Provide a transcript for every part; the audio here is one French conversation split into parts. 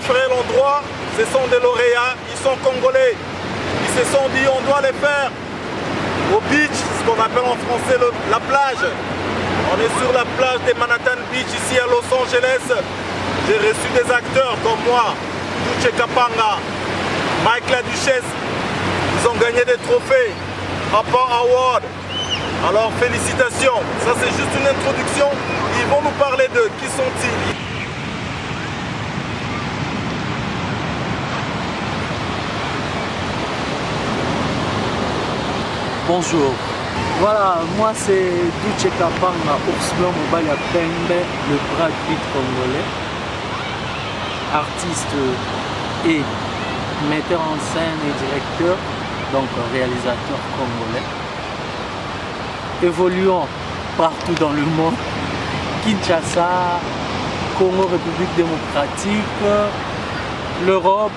préféré l'endroit, ce sont des lauréats, ils sont congolais. Ils se sont dit on doit les faire au beach, ce qu'on appelle en français la plage. On est sur la plage des Manhattan Beach ici à Los Angeles. J'ai reçu des acteurs comme moi, Duce Kapanga, Mike La Duchesse. Ils ont gagné des trophées, APA Award. Alors félicitations, ça c'est juste une introduction. Ils vont nous parler d'eux, qui sont-ils? Bonjour, voilà, moi c'est Duce Kapanga, Oursblanc Mobile Pembe, le Brad Pitt congolais, artiste et metteur en scène et directeur, donc réalisateur congolais. Évoluant partout dans le monde, Kinshasa, Congo, République démocratique, l'Europe,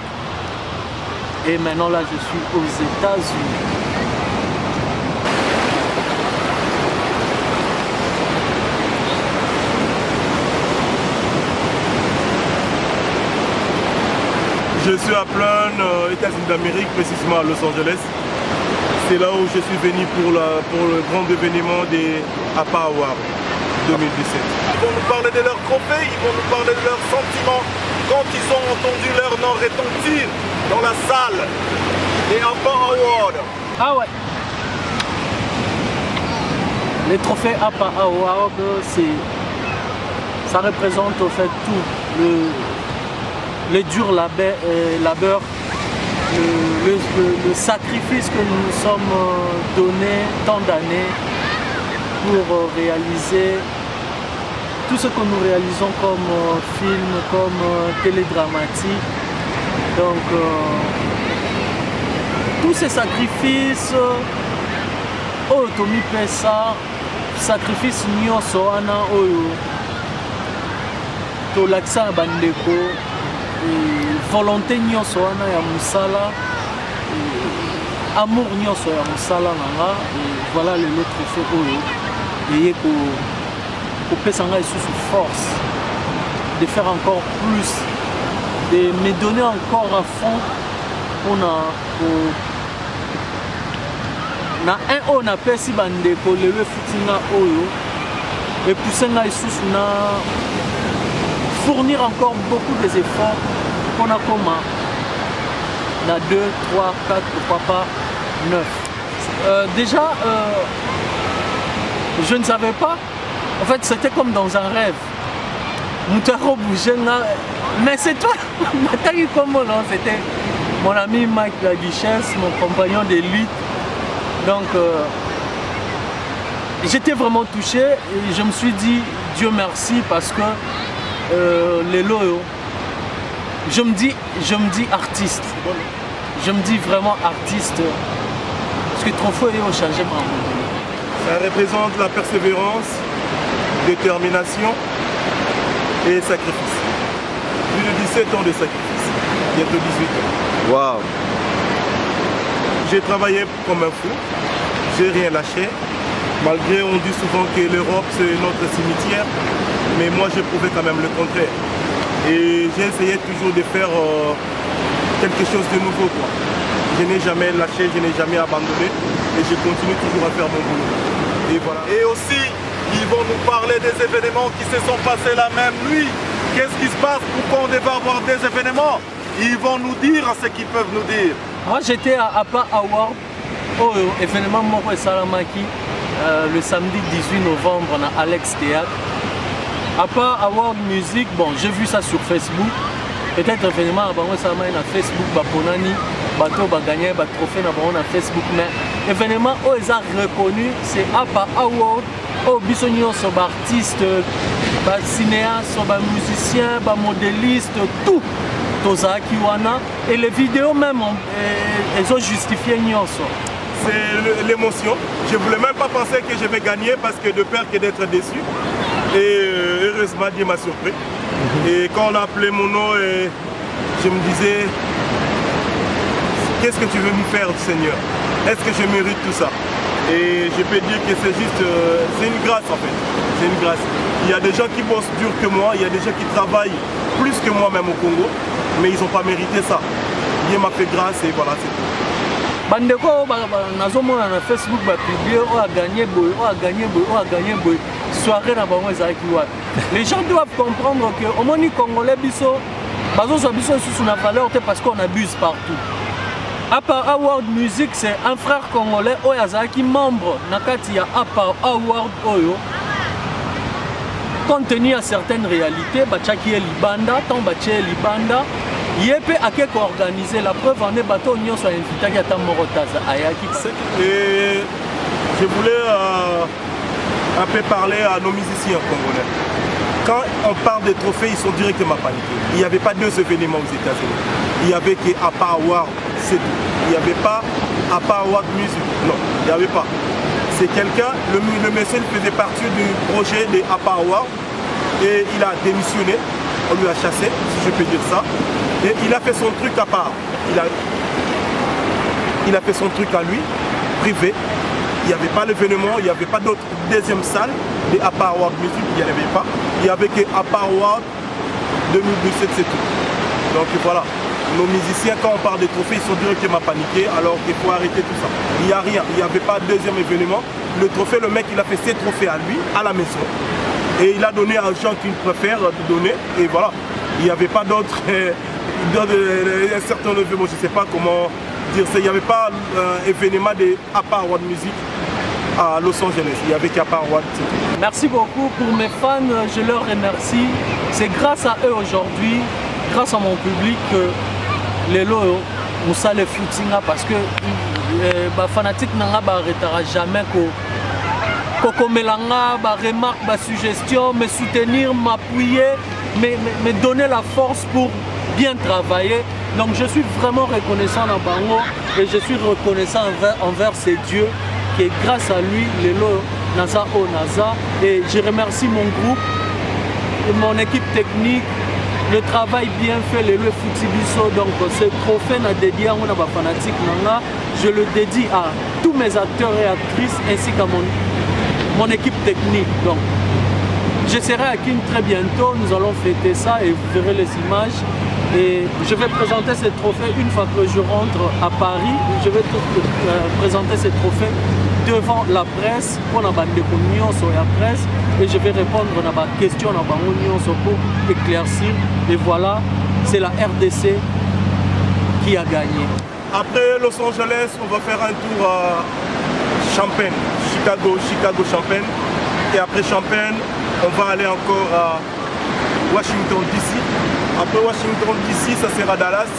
et maintenant là je suis aux États-Unis. Je suis à plein États-Unis d'Amérique, précisément à Los Angeles. C'est là où je suis venu pour le grand événement des APA Awards 2017. Ils vont nous parler de leurs trophées, ils vont nous parler de leurs sentiments quand ils ont entendu leur nom retentir dans la salle des APA Awards. Ah ouais. Les trophées APA Awards, ça représente au fait tout le dur labeur, le sacrifice que nous nous sommes donnés tant d'années pour réaliser tout ce que nous réalisons comme film, comme télédramatique. Donc tous ces sacrifices, Tomi Pesa, sacrifice nyonso wana oyo tolakisa bandeko, volonté nyonso wana ya musala, amour nyonso ya musala nanga, et voilà le trophée oyo eye kopesa ngai lisusu force de faire encore plus, de me donner encore à fond na un oyo napesi bandeko lewe futinga oyo epuse ngai lisusu na fournir encore beaucoup des efforts pour na koma na 2, 3, 4, pourquoi pas 9. Déjà, je ne savais pas. En fait, c'était comme dans un rêve. Moutaro bougeait là. Mais c'est toi, c'était mon ami Mike La Duchesse, mon compagnon de lutte. Donc, j'étais vraiment touché et je me suis dit, Dieu merci, parce que les loyaux, je me dis artiste. Je me dis vraiment artiste. Parce que trop fort, il a changé ma vie. Ça représente la persévérance, détermination et sacrifice. Plus de 17 ans de sacrifice. Bientôt 18 ans. Waouh! J'ai travaillé comme un fou. J'ai rien lâché. Malgré, on dit souvent que l'Europe c'est notre cimetière. Mais moi j'ai prouvé quand même le contraire. Et j'ai essayé toujours de faire quelque chose de nouveau, quoi. Je n'ai jamais lâché, je n'ai jamais abandonné et je continue toujours à faire mon boulot. Et voilà. Et aussi, ils vont nous parler des événements qui se sont passés la même nuit. Qu'est-ce qui se passe? Pourquoi on devait avoir des événements? Ils vont nous dire ce qu'ils peuvent nous dire. Moi j'étais à APA Award, événement Moko et Salamaki, le samedi 18 novembre à Alex Théâtre. APA Award Music, bon, j'ai vu ça sur Facebook. Peut-être événement à Facebook, Baponani, Bato va gagner un trophée à Facebook. Mais événement où ils ont reconnu, c'est APA Award, où ils sont artistes, cinéastes, musiciens, modélistes, tout. Et les vidéos même, elles ont justifié Nyonso. C'est l'émotion. Je ne voulais même pas penser que je vais gagner parce que de peur que d'être déçu. Et heureusement, Dieu m'a surpris. Et quand on a appelé mon nom, je me disais, qu'est-ce que tu veux me faire, Seigneur? Est-ce que je mérite tout ça? Et je peux dire que c'est juste, c'est une grâce en fait. C'est une grâce. Il y a des gens qui bossent dur que moi, il y a des gens qui travaillent plus que moi-même au Congo. mais ils n'ont pas mérité ça. Dieu m'a fait grâce et voilà, c'est tout. Bandeko nazomona na Facebook ba publier o a gagné boy, o a gagné boy, o a gagné boy. Soirée na bango ezaki wapi. Les gens doivent comprendre que au moni congolais biso bazo so biso sous na valeur parce qu'on abuse partout. À part Award Music, c'est un frère congolais oyo azalaki membre na kati ya à part Award oyo. Compte tenu à certaines réalités, bachaki libanda, tant bachie libanda. Yépe a quelque organisé la preuve en est bateau union soit invité à ta morotaza ayaki. Et je voulais un peu parler à nos musiciens congolais. Quand on parle des trophées, ils sont directement paniqués. Il n'y avait pas deux événements aux États-Unis. Il y avait que APA Award, c'est tout. Il n'y avait pas APA Award Music. Non, il n'y avait pas. C'est quelqu'un, le monsieur faisait partie du projet des APA Award et il a démissionné. On lui a chassé, si je peux dire ça. Et il a fait son truc à part. Il a fait son truc à lui, privé. Il n'y avait pas l'événement, il n'y avait pas d'autre deuxième salle des APA Award Music, il n'y en avait pas. Il n'y avait que APA Award 2017, c'est tout. Donc voilà, nos musiciens, quand on parle des trophées, ils sont directement paniqués, alors qu'il faut arrêter tout ça. Il n'y a rien, il n'y avait pas de deuxième événement. Le trophée, le mec, il a fait ses trophées à lui, à la maison. Et il a donné à un gens qu'il préfère de donner, et voilà. Il n'y avait pas d'autres, un certain événement, je ne sais pas comment dire ça. Il n'y avait pas événement de APA Award Music à Los Angeles. Il n'y avait qu'APA Award. Merci beaucoup pour mes fans, je leur remercie. C'est grâce à eux aujourd'hui, grâce à mon public, que les lots, on sait les footing parce que les fanatiques n'ont pas arrêté jamais Koko Melanga, remarque, suggestion, me soutenir, m'appuyer, me donner la force pour bien travailler. Donc je suis vraiment reconnaissant à Bango et je suis reconnaissant envers ces dieux qui grâce à lui, les lots Nasa O Nasa. Et je remercie mon groupe, mon équipe technique, le travail bien fait, les lots Futibiso. Donc ce trophée n'a dédié à mon fanatique Nanga. Je le dédie à tous mes acteurs et actrices ainsi qu'à mon équipe technique. Donc, je serai à Kin très bientôt, nous allons fêter ça et vous verrez les images. Et je vais présenter ces trophées une fois que je rentre à Paris. Je vais présenter ces trophées devant la presse pour la bande de communion sur la presse et je vais répondre à ma question pour éclaircir. Et voilà, c'est la RDC qui a gagné. Après Los Angeles, on va faire un tour à Champaign. Chicago, Champaign. Et après Champaign, on va aller encore à Washington DC. Après Washington DC, ça sera Dallas.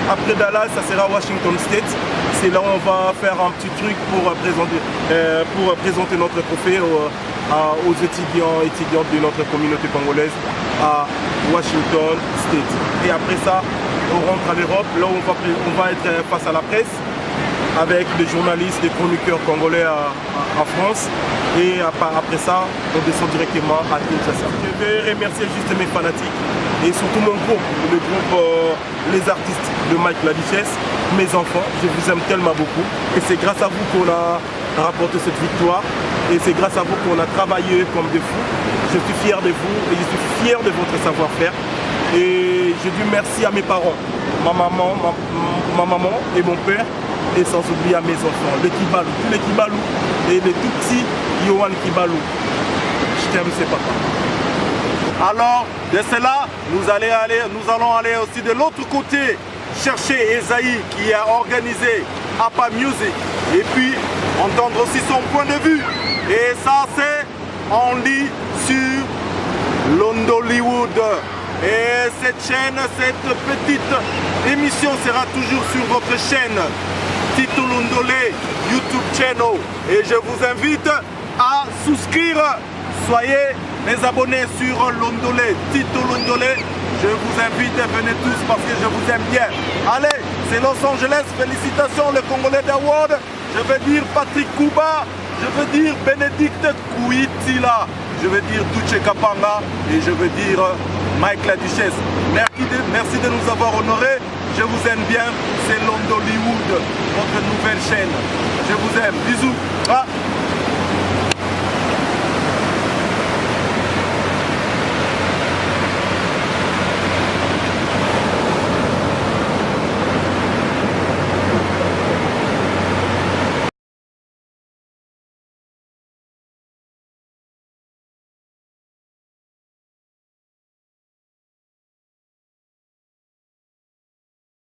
Après Dallas, ça sera Washington State. C'est là où on va faire un petit truc pour présenter notre trophée aux étudiantes de notre communauté congolaise à Washington State. Et après ça, on rentre à l'Europe, là où on va être face à la presse, avec des journalistes, des chroniqueurs congolais en France. Et après ça, on descend directement à Kinshasa. Je vais remercier juste mes fanatiques et surtout mon groupe, le groupe Les Artistes de Mike La Duchesse, mes enfants. Je vous aime tellement beaucoup. Et c'est grâce à vous qu'on a rapporté cette victoire. Et c'est grâce à vous qu'on a travaillé comme des fous. Je suis fier de vous et je suis fier de votre savoir-faire. Et je dis merci à mes parents, ma maman et mon père. Et sans oublier à mes enfants, les Kibalou, tous les Kibalou et les tout petits Yohan Kibalou. Je t'aime, c'est papa. Alors, de cela, nous allons aller aussi de l'autre côté chercher Esaïe qui a organisé APA Music et puis entendre aussi son point de vue. Et ça, c'est en lit sur Londollywood. Et cette chaîne, cette petite émission sera toujours sur votre chaîne Tito Londolé YouTube channel. Et je vous invite à souscrire. Soyez les abonnés sur Londolé, Tito Londolé. Je vous invite, venez tous parce que je vous aime bien. Allez, c'est Los Angeles. Félicitations les Congolais d'Award. Je veux dire Patrick Kouba. Je veux dire Bénédicte Kouitila. Je veux dire Duce Kapanga. Et je veux dire Mike La Duchesse. Merci de nous avoir honorés. Je vous aime bien. C'est Londollywood, votre nouvelle chaîne. Je vous aime. Bisous.